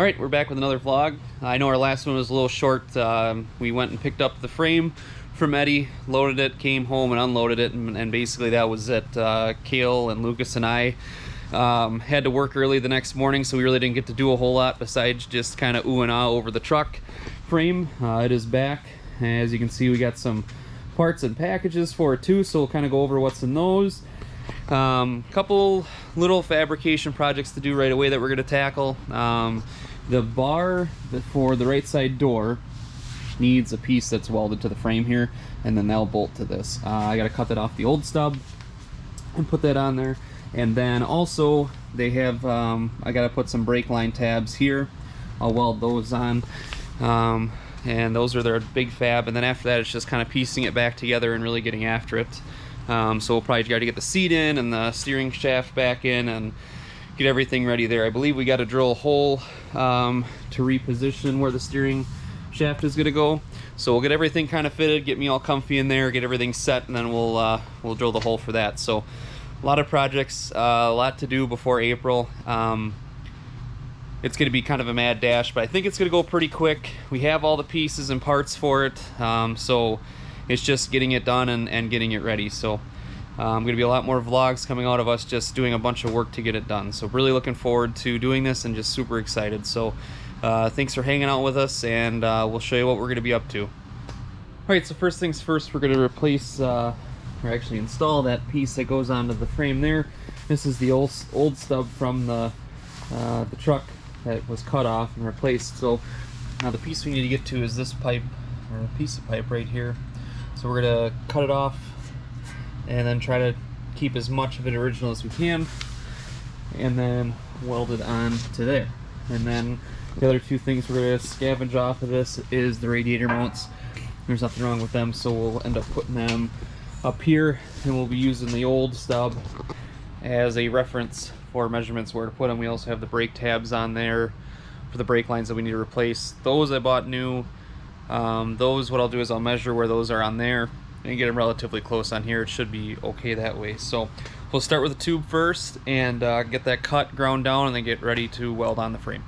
Alright, we're back with another vlog. I know our last one was a little short. We went and picked up the frame from Eddie, loaded it, came home and unloaded it, and basically that was it. Kale and Lucas and I had to work early the next morning, so we really didn't get to do a whole lot besides just kind of ooh and ah over the truck frame. It is back. As you can see, we got some parts and packages for it too, so we'll kind of go over what's in those. Couple little fabrication projects to do right away that we're going to tackle. The bar for the right side door needs a piece that's welded to the frame here, and then that'll bolt to this. I got to cut that off the old stub and put that on there. And then also they have I got to put some brake line tabs here. I'll weld those on, and those are their big fab. And then after that, it's just kind of piecing it back together and really getting after it. So we'll probably try to get the seat in and the steering shaft back in and get everything ready there. I believe we got to drill a hole to reposition where the steering shaft is going to go. So we'll get everything kind of fitted, get me all comfy in there, get everything set, and then we'll drill the hole for that. So a lot of projects, a lot to do before April. It's going to be kind of a mad dash, but I think it's going to go pretty quick. We have all the pieces and parts for it, so it's just getting it done and getting it ready. So going to be a lot more vlogs coming out of us just doing a bunch of work to get it done. So really looking forward to doing this and just super excited. So thanks for hanging out with us, and we'll show you what we're going to be up to. Alright, so first things first, we're going to replace, or actually install that piece that goes onto the frame there. This is the old stub from the truck that was cut off and replaced. So now the piece we need to get to is this pipe, or a piece of pipe right here. So we're going to cut it off and then try to keep as much of it original as we can, and then weld it on to there. And then the other two things we're going to scavenge off of this is the radiator mounts. There's nothing wrong with them, so we'll end up putting them up here, and we'll be using the old stub as a reference for measurements where to put them. We also have the brake tabs on there for the brake lines that we need to replace. Those I bought new. Those, what I'll do is I'll measure where those are on there and get them relatively close on here. It should be okay that way. So we'll start with the tube first and get that cut, ground down, and then get ready to weld on the frame.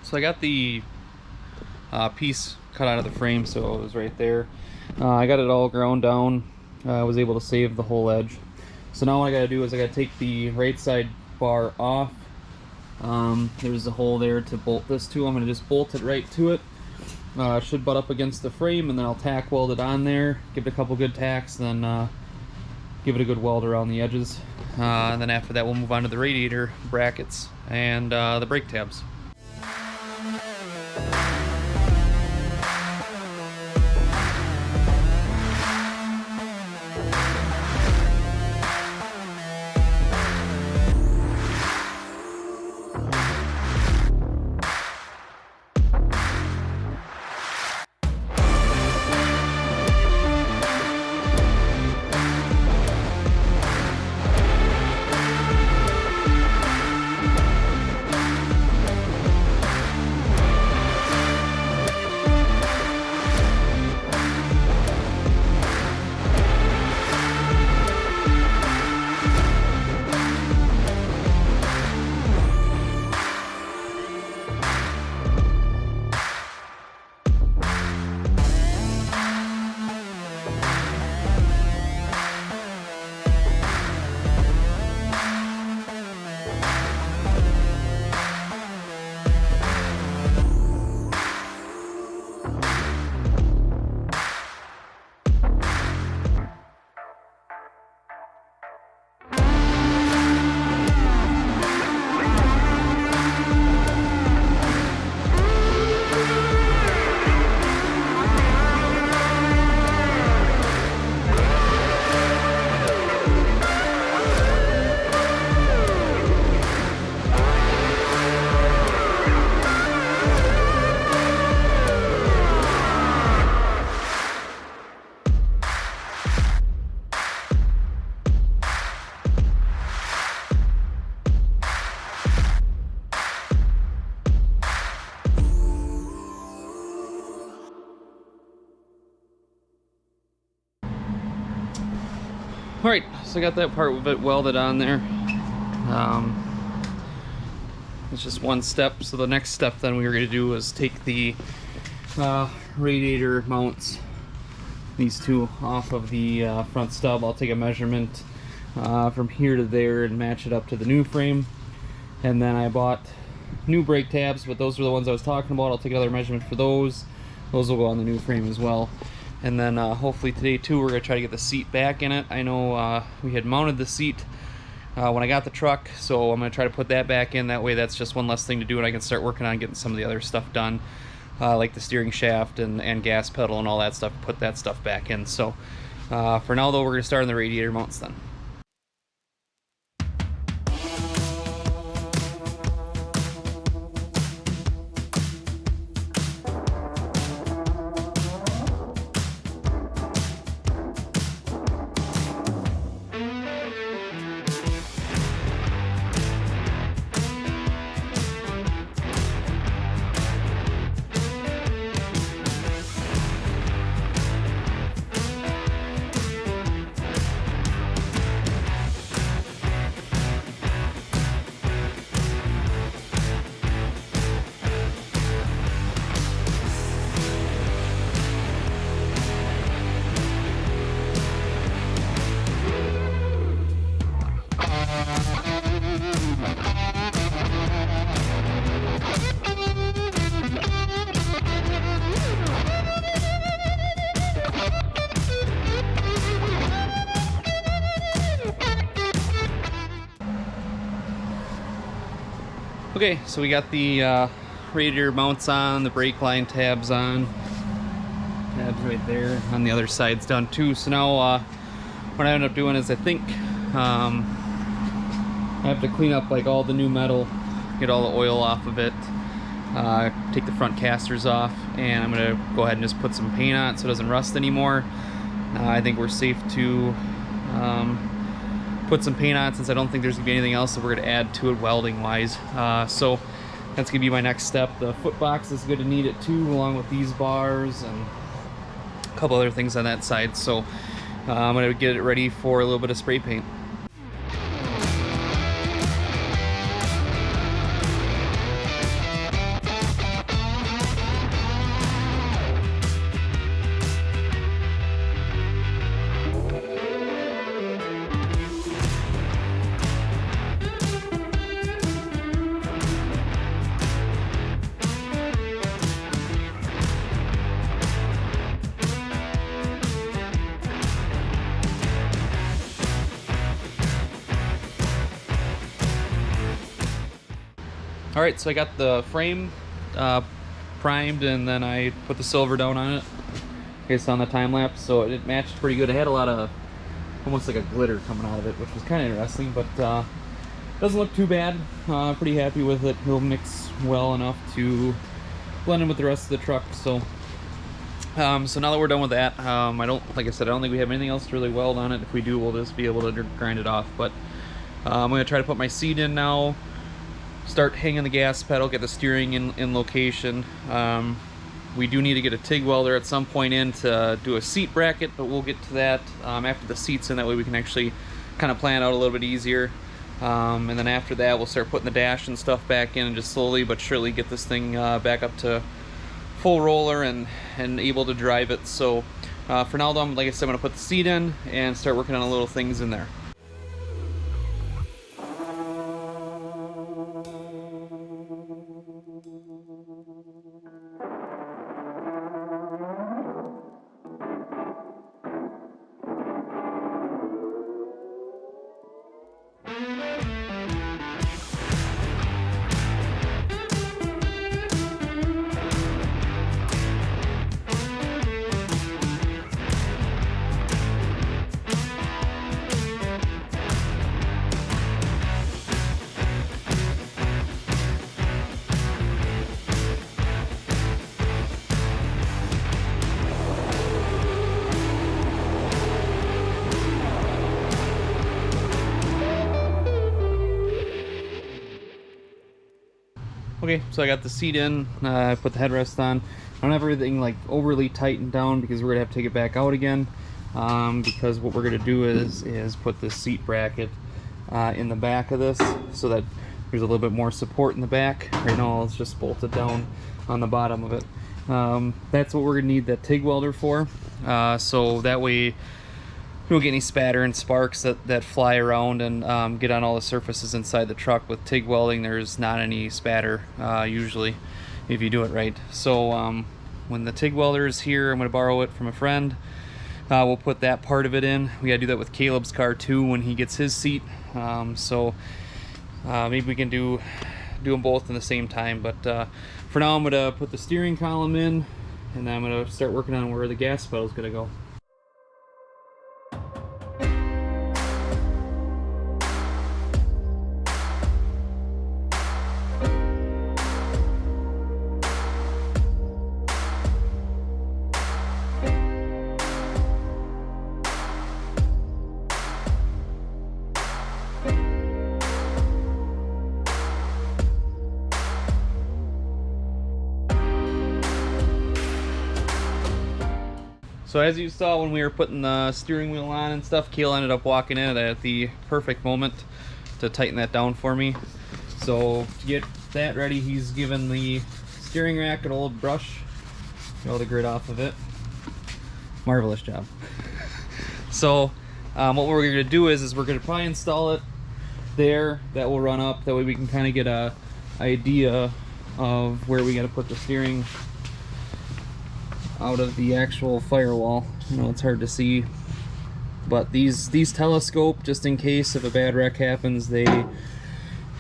So I got the piece cut out of the frame, so it was right there. I got it all ground down. I was able to save the whole edge. So now what I got to do is I got to take the right side bar off. There's a hole there to bolt this to. I'm going to just bolt it right to it. Should butt up against the frame, and then I'll tack weld it on there, give it a couple good tacks, then give it a good weld around the edges. And then after that we'll move on to the radiator brackets and the brake tabs. All right, so I got that part of it welded on there. It's just one step. So the next step then we were going to do was take the radiator mounts, these two, off of the front stub. I'll take a measurement from here to there and match it up to the new frame. And then I bought new brake tabs, but those were the ones I was talking about. I'll take another measurement for those. Those will go on the new frame as well. And then hopefully today too, we're gonna try to get the seat back in it. I know we had mounted the seat when I got the truck, so I'm gonna try to put that back in. That way that's just one less thing to do, and I can start working on getting some of the other stuff done, like the steering shaft and gas pedal and all that stuff, put that stuff back in. So for now though, we're gonna start on the radiator mounts then. Okay, so we got the radiator mounts on, the brake line tabs on. Tabs right there. On the other side's done too. So now what I end up doing is I think I have to clean up like all the new metal, get all the oil off of it, take the front casters off, and I'm gonna go ahead and just put some paint on it so it doesn't rust anymore. I think we're safe to put some paint on it, since I don't think there's gonna be anything else that we're gonna add to it welding wise. So that's gonna be my next step. The foot box is gonna need it too, along with these bars and a couple other things on that side. So I'm gonna get it ready for a little bit of spray paint. All right, so I got the frame primed, and then I put the silver down on it. It's on the time lapse, so it matched pretty good. It had a lot of almost like a glitter coming out of it, which was kind of interesting, but doesn't look too bad. Pretty happy with it. It'll mix well enough to blend in with the rest of the truck. So so now that we're done with that, like I said, I don't think we have anything else to really weld on it. If we do, we'll just be able to grind it off. But I'm gonna try to put my seat in now, start hanging the gas pedal, get the steering in location. We do need to get a TIG welder at some point in to do a seat bracket, but we'll get to that after the seat's in. That way we can actually kind of plan out a little bit easier. And then after that, we'll start putting the dash and stuff back in, and just slowly but surely get this thing back up to full roller and able to drive it. So for now though, like I said, I'm gonna put the seat in and start working on the little things in there. Okay, so I got the seat in, I put the headrest on. I don't have everything like overly tightened down because we're gonna have to take it back out again. because what we're going to do is put this seat bracket in the back of this so that there's a little bit more support in the back. Right now it's just bolted down on the bottom of it. That's what we're going to need that TIG welder for, so that way we don't get any spatter and sparks that fly around and get on all the surfaces inside the truck. With TIG welding, there's not any spatter usually if you do it right. So when the TIG welder is here, I'm going to borrow it from a friend. We'll put that part of it in. We got to do that with Caleb's car too when he gets his seat. So maybe we can do them both in the same time. But for now, I'm going to put the steering column in, and then I'm going to start working on where the gas pedal is going to go. So as you saw when we were putting the steering wheel on and stuff, Kale ended up walking in at the perfect moment to tighten that down for me. So to get that ready, he's given the steering rack an old brush, get all the grit off of it. Marvelous job. So what we're going to do is we're going to probably install it there. That will run up. That way we can kind of get a idea of where we got to put the steering out of the actual firewall. You know, it's hard to see, but these telescope, just in case if a bad wreck happens, they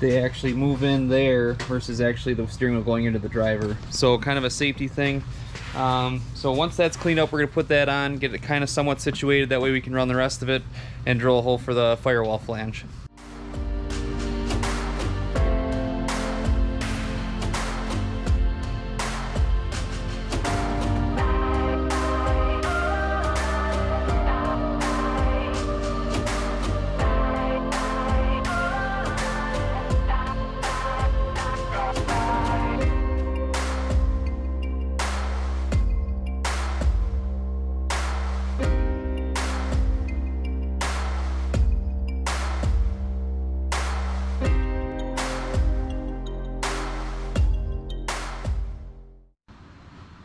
actually move in there versus actually the steering wheel going into the driver. So kind of a safety thing. So once that's cleaned up, we're going to put that on, get it kind of somewhat situated, that way we can run the rest of it and drill a hole for the firewall flange.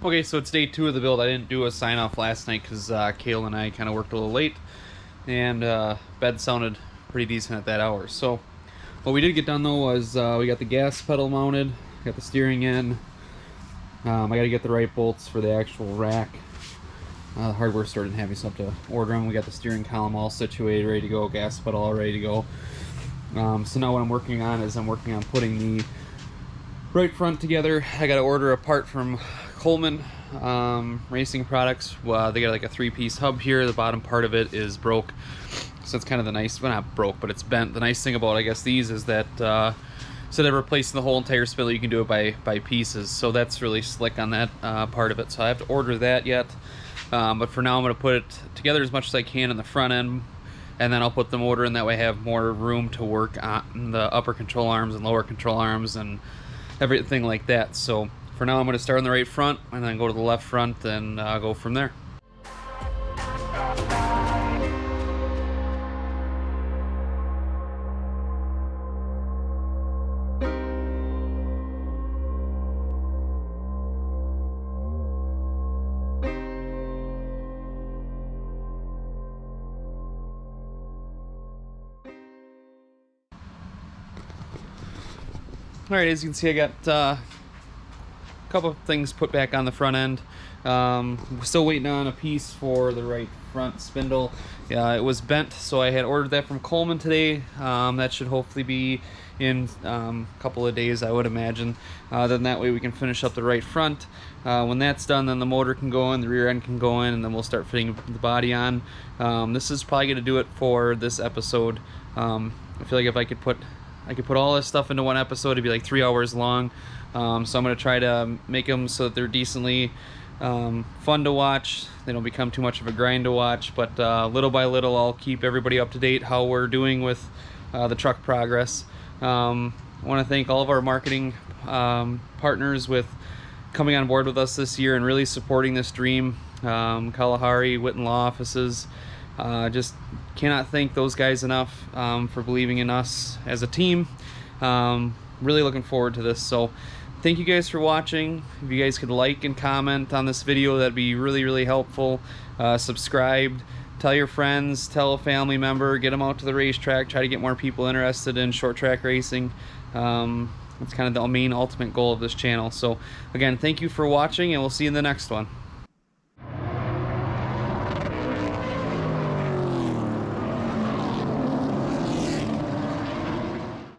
Okay, so it's day 2 of the build. I didn't do a sign off last night because Kale and I kind of worked a little late, and bed sounded pretty decent at that hour. So what we did get done though was we got the gas pedal mounted, got the steering in. I got to get the right bolts for the actual rack. The hardware store didn't have me, so I have to order them. We got the steering column all situated, ready to go, gas pedal all ready to go. So now what I'm working on is I'm working on putting the right front together. I got to order a part from Coleman Racing Products. They got like a 3-piece hub here. The bottom part of it is broke, so it's kind of the nice, well, not broke, but it's bent. The nice thing about, I guess, these is that instead of replacing the whole entire spindle, you can do it by pieces. So that's really slick on that part of it. So I have to order that yet, but for now I'm going to put it together as much as I can in the front end, and then I'll put the motor in. That way I have more room to work on the upper control arms and lower control arms and everything like that. So for now I'm going to start on the right front and then go to the left front and go from there. Alright, as you can see, I got a couple of things put back on the front end. We're still waiting on a piece for the right front spindle. It was bent, so I had ordered that from Coleman today. That should hopefully be in a couple of days, I would imagine. Then that way we can finish up the right front. When that's done, then the motor can go in, the rear end can go in, and then we'll start fitting the body on. This is probably going to do it for this episode. I feel like if I could put all this stuff into one episode, it'd be like 3 hours long. So I'm going to try to make them so that they're decently fun to watch. They don't become too much of a grind to watch, but little by little I'll keep everybody up to date how we're doing with the truck progress. I want to thank all of our marketing partners with coming on board with us this year and really supporting this dream. Kalahari, Whitten Law Offices, just cannot thank those guys enough for believing in us as a team. Really looking forward to this. So thank you guys for watching. If you guys could like and comment on this video, that'd be really, really helpful. Subscribe, tell your friends, tell a family member, get them out to the racetrack, try to get more people interested in short track racing. That's kind of the main ultimate goal of this channel. So again, thank you for watching, and we'll see you in the next one.